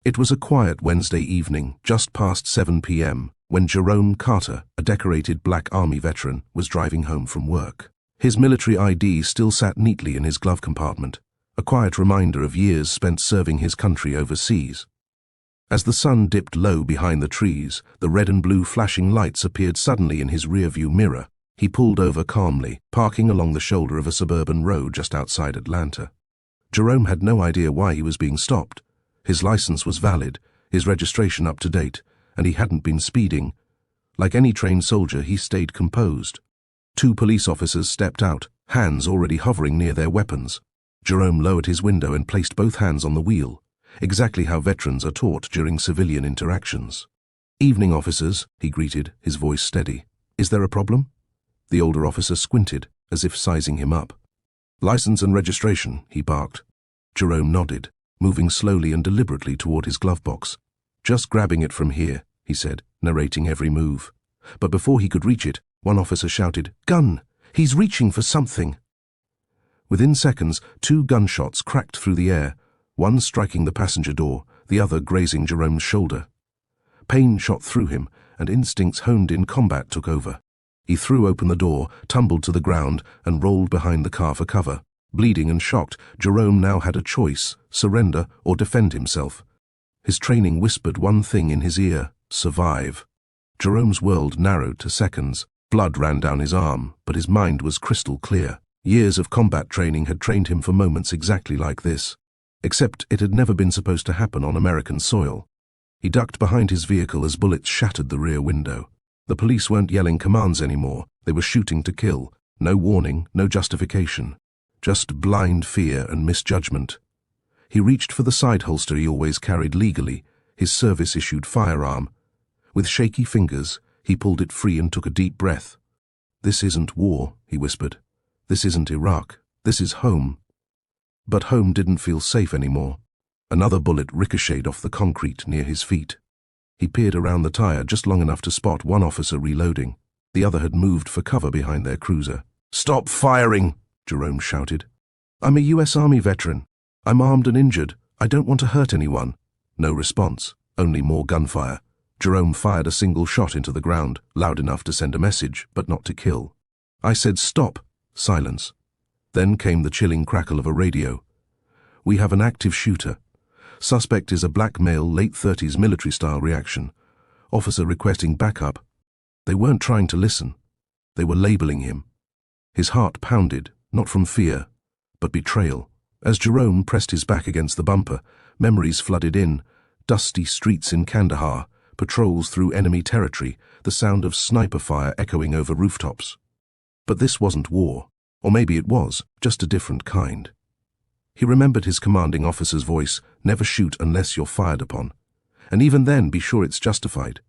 It was a quiet Wednesday evening, just past 7 p.m., when Jerome Carter, a decorated Black Army veteran, was driving home from work. His military ID still sat neatly in his glove compartment, a quiet reminder of years spent serving his country overseas. As the sun dipped low behind the trees, the red and blue flashing lights appeared suddenly in his rearview mirror. He pulled over calmly, parking along the shoulder of a suburban road just outside Atlanta. Jerome had no idea why he was being stopped. His license was valid, his registration up to date, and he hadn't been speeding. Like any trained soldier, he stayed composed. 2 police officers stepped out, hands already hovering near their weapons. Jerome lowered his window and placed both hands on the wheel, exactly how veterans are taught during civilian interactions. "Evening, officers," he greeted, his voice steady. "Is there a problem?" The older officer squinted, as if sizing him up. "License and registration," he barked. Jerome nodded, moving slowly and deliberately toward his glove box. "Just grabbing it from here," he said, narrating every move. But before he could reach it, one officer shouted, "Gun! He's reaching for something!" Within seconds, 2 gunshots cracked through the air, one striking the passenger door, the other grazing Jerome's shoulder. Pain shot through him, and instincts honed in combat took over. He threw open the door, tumbled to the ground, and rolled behind the car for cover. Bleeding and shocked, Jerome now had a choice: surrender or defend himself. His training whispered one thing in his ear: survive. Jerome's world narrowed to seconds. Blood ran down his arm, but his mind was crystal clear. Years of combat training had trained him for moments exactly like this. Except it had never been supposed to happen on American soil. He ducked behind his vehicle as bullets shattered the rear window. The police weren't yelling commands anymore. They were shooting to kill. No warning, no justification. Just blind fear and misjudgment. He reached for the side holster he always carried legally, his service-issued firearm. With shaky fingers, he pulled it free and took a deep breath. "This isn't war," he whispered. "This isn't Iraq. This is home." But home didn't feel safe anymore. Another bullet ricocheted off the concrete near his feet. He peered around the tire just long enough to spot one officer reloading. The other had moved for cover behind their cruiser. "Stop firing!" Jerome shouted. "I'm a U.S. Army veteran. I'm armed and injured. I don't want to hurt anyone." No response, only more gunfire. Jerome fired a single shot into the ground, loud enough to send a message, but not to kill. "I said stop." Silence. Then came the chilling crackle of a radio. "We have an active shooter. Suspect is a black male, late 30s military-style reaction. Officer requesting backup." They weren't trying to listen. They were labeling him. His heart pounded, not from fear, but betrayal. As Jerome pressed his back against the bumper, memories flooded in. Dusty streets in Kandahar, patrols through enemy territory, the sound of sniper fire echoing over rooftops. But this wasn't war. Or maybe it was, just a different kind. He remembered his commanding officer's voice: "Never shoot unless you're fired upon. And even then, be sure it's justified."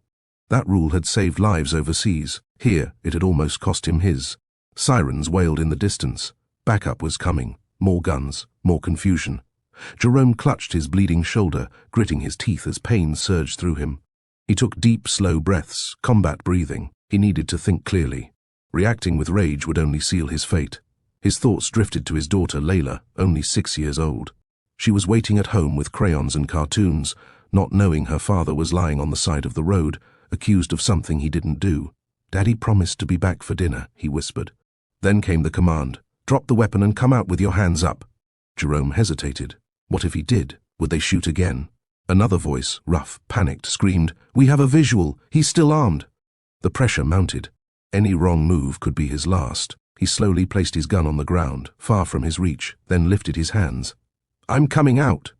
That rule had saved lives overseas. Here, it had almost cost him his. Sirens wailed in the distance. Backup was coming. More guns, more confusion. Jerome clutched his bleeding shoulder, gritting his teeth as pain surged through him. He took deep, slow breaths, combat breathing. He needed to think clearly. Reacting with rage would only seal his fate. His thoughts drifted to his daughter, Layla, only 6 years old. She was waiting at home with crayons and cartoons, not knowing her father was lying on the side of the road, accused of something he didn't do. "Daddy promised to be back for dinner," he whispered. Then came the command: "Drop the weapon and come out with your hands up." Jerome hesitated. What if he did? Would they shoot again? Another voice, rough, panicked, screamed, "We have a visual. He's still armed." The pressure mounted. Any wrong move could be his last. He slowly placed his gun on the ground, far from his reach, then lifted his hands. "I'm coming out,"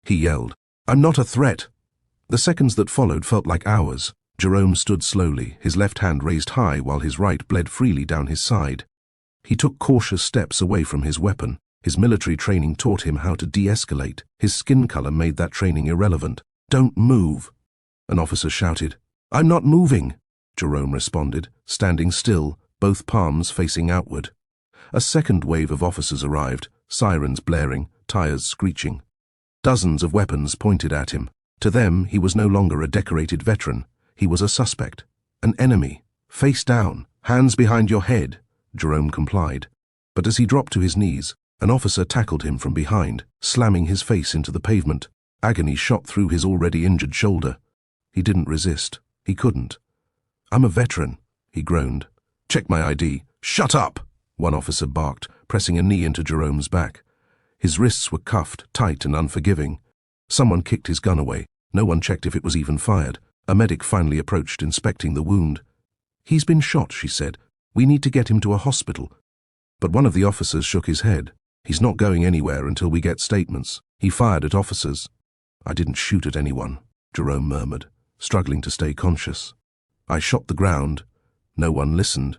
he yelled. "I'm not a threat." The seconds that followed felt like hours. Jerome stood slowly, his left hand raised high while his right bled freely down his side. He took cautious steps away from his weapon. His military training taught him how to de-escalate. His skin color made that training irrelevant. "Don't move," an officer shouted. "I'm not moving," Jerome responded, standing still, both palms facing outward. A second wave of officers arrived, sirens blaring, tires screeching. Dozens of weapons pointed at him. To them, he was no longer a decorated veteran. He was a suspect, an enemy. "Face down, hands behind your head," Jerome complied. But as he dropped to his knees, an officer tackled him from behind, slamming his face into the pavement. Agony shot through his already injured shoulder. He didn't resist. He couldn't. "I'm a veteran," he groaned. "Check my ID." "Shut up!" one officer barked, pressing a knee into Jerome's back. His wrists were cuffed, tight and unforgiving. Someone kicked his gun away. No one checked if it was even fired. A medic finally approached, inspecting the wound. "He's been shot," she said. "We need to get him to a hospital." But one of the officers shook his head. "He's not going anywhere until we get statements." He fired at officers. "I didn't shoot at anyone," Jerome murmured, struggling to stay conscious. "I shot the ground." No one listened.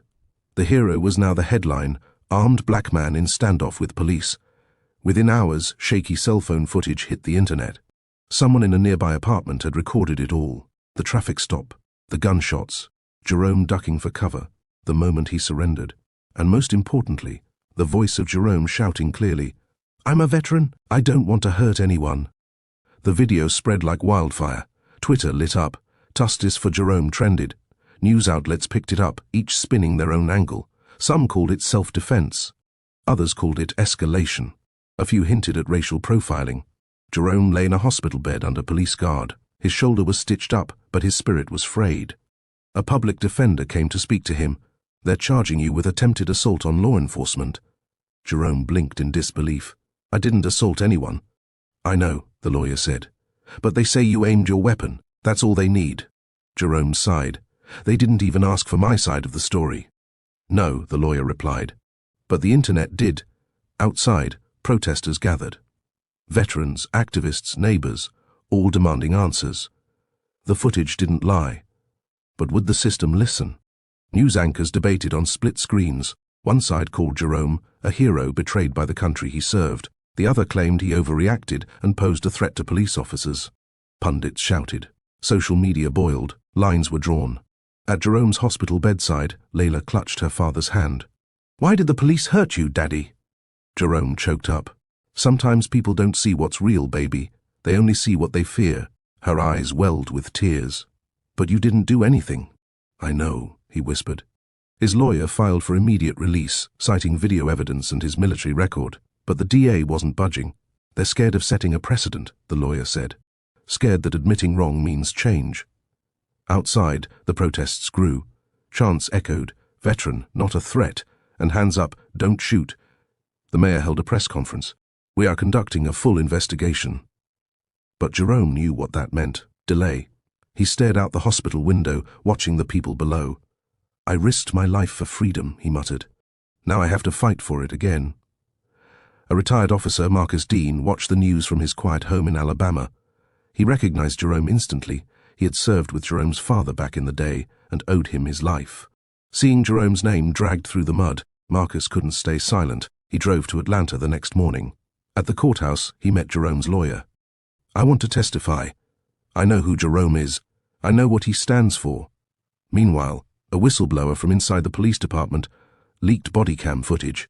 The hero was now the headline: "Armed black man in standoff with police." Within hours, shaky cell phone footage hit the internet. Someone in a nearby apartment had recorded it all. The traffic stop, the gunshots, Jerome ducking for cover, the moment he surrendered. And most importantly, the voice of Jerome shouting clearly, "I'm a veteran. I don't want to hurt anyone." The video spread like wildfire. Twitter lit up. "Justice for Jerome" trended. News outlets picked it up, each spinning their own angle. Some called it self-defense. Others called it escalation. A few hinted at racial profiling. Jerome lay in a hospital bed under police guard. His shoulder was stitched up, but his spirit was frayed. A public defender came to speak to him. "They're charging you with attempted assault on law enforcement." Jerome blinked in disbelief. "I didn't assault anyone." "I know," the lawyer said. "But they say you aimed your weapon. That's all they need." Jerome sighed. "They didn't even ask for my side of the story." "No," the lawyer replied. "But the internet did." Outside, protesters gathered. Veterans, activists, neighbors, all demanding answers. The footage didn't lie. But would the system listen? News anchors debated on split screens. One side called Jerome a hero betrayed by the country he served. The other claimed he overreacted and posed a threat to police officers. Pundits shouted. Social media boiled. Lines were drawn. At Jerome's hospital bedside, Layla clutched her father's hand. "Why did the police hurt you, Daddy?" Jerome choked up. "Sometimes people don't see what's real, baby. They only see what they fear." Her eyes welled with tears. "But you didn't do anything." "I know," he whispered. His lawyer filed for immediate release, citing video evidence and his military record. But the DA wasn't budging. "They're scared of setting a precedent," the lawyer said. "Scared that admitting wrong means change." Outside, the protests grew. Chants echoed, "Veteran, not a threat," and hands up, "Don't shoot." The mayor held a press conference. "We are conducting a full investigation." But Jerome knew what that meant: delay. He stared out the hospital window, watching the people below. "I risked my life for freedom," he muttered. "Now I have to fight for it again." A retired officer, Marcus Dean, watched the news from his quiet home in Alabama. He recognized Jerome instantly. He had served with Jerome's father back in the day and owed him his life. Seeing Jerome's name dragged through the mud, Marcus couldn't stay silent. He drove to Atlanta the next morning. At the courthouse, he met Jerome's lawyer. "I want to testify. I know who Jerome is. I know what he stands for." Meanwhile, a whistleblower from inside the police department leaked body cam footage.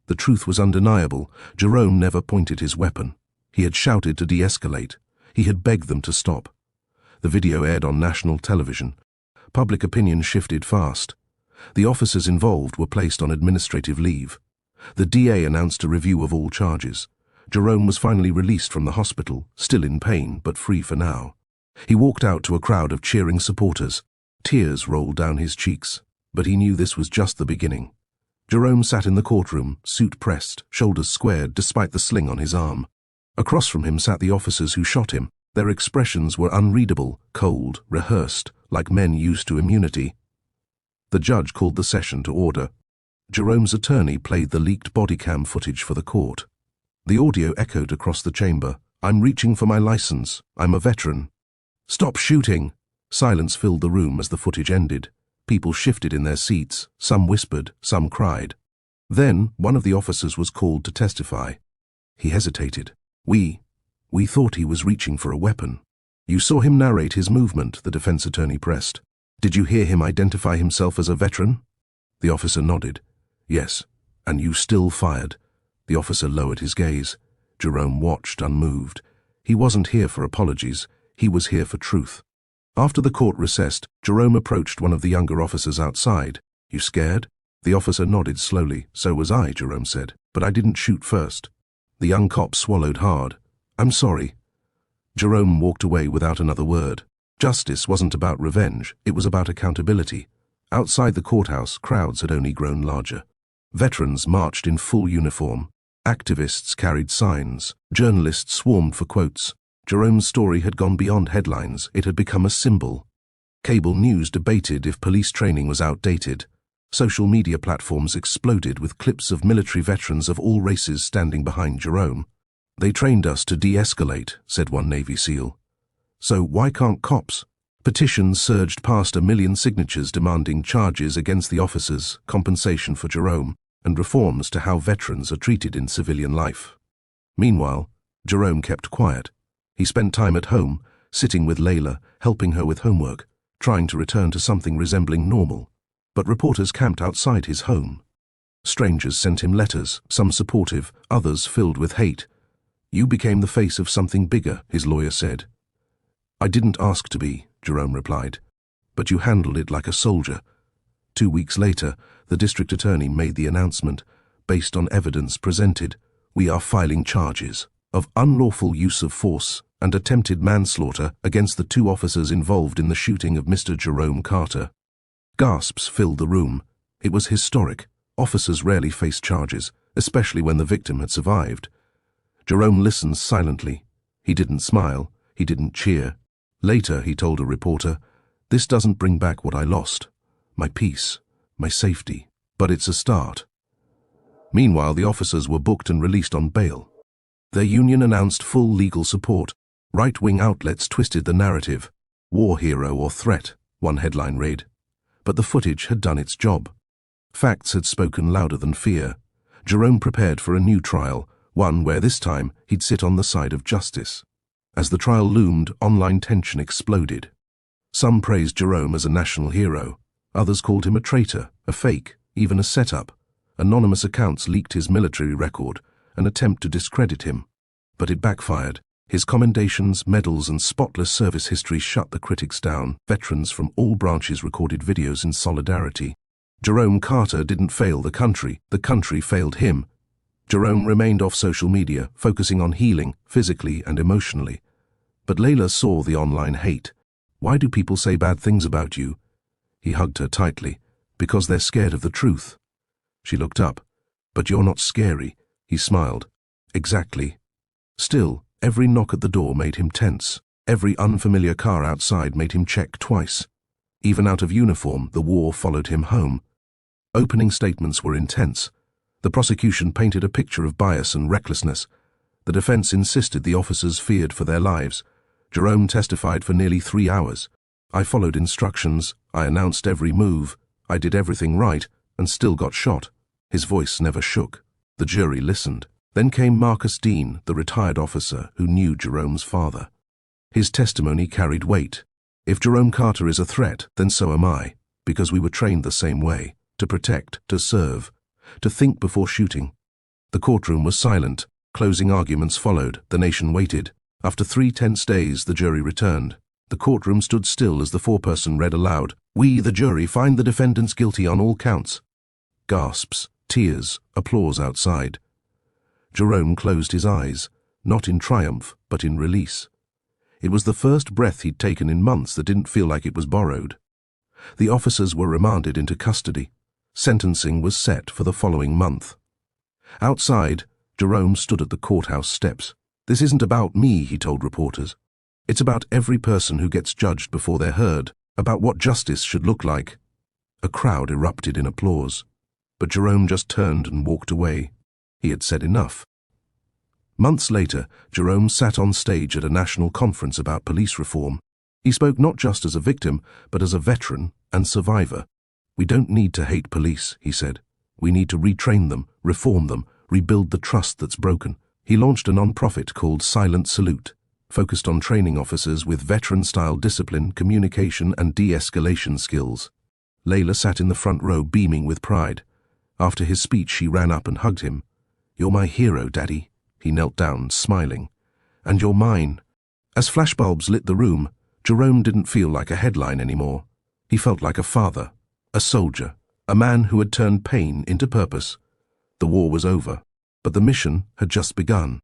The truth was undeniable. Jerome never pointed his weapon. He had shouted to de-escalate. He had begged them to stop. The video aired on national television. Public opinion shifted fast. The officers involved were placed on administrative leave. The DA announced a review of all charges. Jerome was finally released from the hospital, still in pain, but free for now. He walked out to a crowd of cheering supporters. Tears rolled down his cheeks, but he knew this was just the beginning. Jerome sat in the courtroom, suit pressed, shoulders squared despite the sling on his arm. Across from him sat the officers who shot him. Their expressions were unreadable, cold, rehearsed, like men used to immunity. The judge called the session to order. Jerome's attorney played the leaked body cam footage for the court. The audio echoed across the chamber. "I'm reaching for my license. I'm a veteran." "Stop shooting!" Silence filled the room as the footage ended. People shifted in their seats. Some whispered, some cried. Then one of the officers was called to testify. He hesitated. We thought he was reaching for a weapon." "You saw him narrate his movement," the defense attorney pressed. "Did you hear him identify himself as a veteran?" The officer nodded. "Yes. And you still fired." The officer lowered his gaze. Jerome watched, unmoved. He wasn't here for apologies. He was here for truth. After the court recessed, Jerome approached one of the younger officers outside. "You scared?" The officer nodded slowly. "So was I," Jerome said. "But I didn't shoot first." The young cop swallowed hard. "I'm sorry." Jerome walked away without another word. Justice wasn't about revenge, it was about accountability. Outside the courthouse, crowds had only grown larger. Veterans marched in full uniform. Activists carried signs. Journalists swarmed for quotes. Jerome's story had gone beyond headlines, it had become a symbol. Cable news debated if police training was outdated. Social media platforms exploded with clips of military veterans of all races standing behind Jerome. "They trained us to de-escalate," said one Navy SEAL. "So why can't cops?" Petitions surged past 1 million signatures demanding charges against the officers, compensation for Jerome, and reforms to how veterans are treated in civilian life. Meanwhile, Jerome kept quiet. He spent time at home, sitting with Layla, helping her with homework, trying to return to something resembling normal. But reporters camped outside his home. Strangers sent him letters, some supportive, others filled with hate. "You became the face of something bigger," his lawyer said. "I didn't ask to be," Jerome replied, "but you handled it like a soldier." 2 weeks later, the district attorney made the announcement, based on evidence presented, "We are filing charges of unlawful use of force and attempted manslaughter against the 2 officers involved in the shooting of Mr. Jerome Carter." Gasps filled the room. It was historic. Officers rarely faced charges, especially when the victim had survived. Jerome listened silently. He didn't smile. He didn't cheer. Later, he told a reporter, "This doesn't bring back what I lost. My peace, my safety. But it's a start." Meanwhile, the officers were booked and released on bail. Their union announced full legal support. Right-wing outlets twisted the narrative. "War hero or threat," one headline read. But the footage had done its job. Facts had spoken louder than fear. Jerome prepared for a new trial, one where this time he'd sit on the side of justice. As the trial loomed, online tension exploded. Some praised Jerome as a national hero. Others called him a traitor, a fake, even a setup. Anonymous accounts leaked his military record, an attempt to discredit him. But it backfired. His commendations, medals, and spotless service history shut the critics down. Veterans from all branches recorded videos in solidarity. Jerome Carter didn't fail the country failed him. Jerome remained off social media, focusing on healing, physically and emotionally. But Layla saw the online hate. "Why do people say bad things about you?" He hugged her tightly. "Because they're scared of the truth." She looked up. "But you're not scary." He smiled. "Exactly." Still, every knock at the door made him tense. Every unfamiliar car outside made him check twice. Even out of uniform, the war followed him home. Opening statements were intense. The prosecution painted a picture of bias and recklessness. The defense insisted the officers feared for their lives. Jerome testified for nearly 3 hours. "I followed instructions, I announced every move, I did everything right, and still got shot." His voice never shook. The jury listened. Then came Marcus Dean, the retired officer who knew Jerome's father. His testimony carried weight. "If Jerome Carter is a threat, then so am I, because we were trained the same way, to protect, to serve, to think before shooting." The courtroom was silent. Closing arguments followed. The nation waited. After 3 tense days, the jury returned. The courtroom stood still as the foreperson read aloud, "We, the jury, find the defendants guilty on all counts." Gasps, tears, applause outside. Jerome closed his eyes, not in triumph, but in release. It was the first breath he'd taken in months that didn't feel like it was borrowed. The officers were remanded into custody. Sentencing was set for the following month. Outside, Jerome stood at the courthouse steps. "This isn't about me," he told reporters. "It's about every person who gets judged before they're heard, about what justice should look like." A crowd erupted in applause. But Jerome just turned and walked away. He had said enough. Months later, Jerome sat on stage at a national conference about police reform. He spoke not just as a victim, but as a veteran and survivor. "We don't need to hate police," he said. "We need to retrain them, reform them, rebuild the trust that's broken." He launched a non-profit called Silent Salute, focused on training officers with veteran-style discipline, communication, and de-escalation skills. Layla sat in the front row beaming with pride. After his speech, she ran up and hugged him. "You're my hero, Daddy." He knelt down, smiling. "And you're mine." As flashbulbs lit the room, Jerome didn't feel like a headline anymore. He felt like a father, a soldier, a man who had turned pain into purpose. The war was over, but the mission had just begun.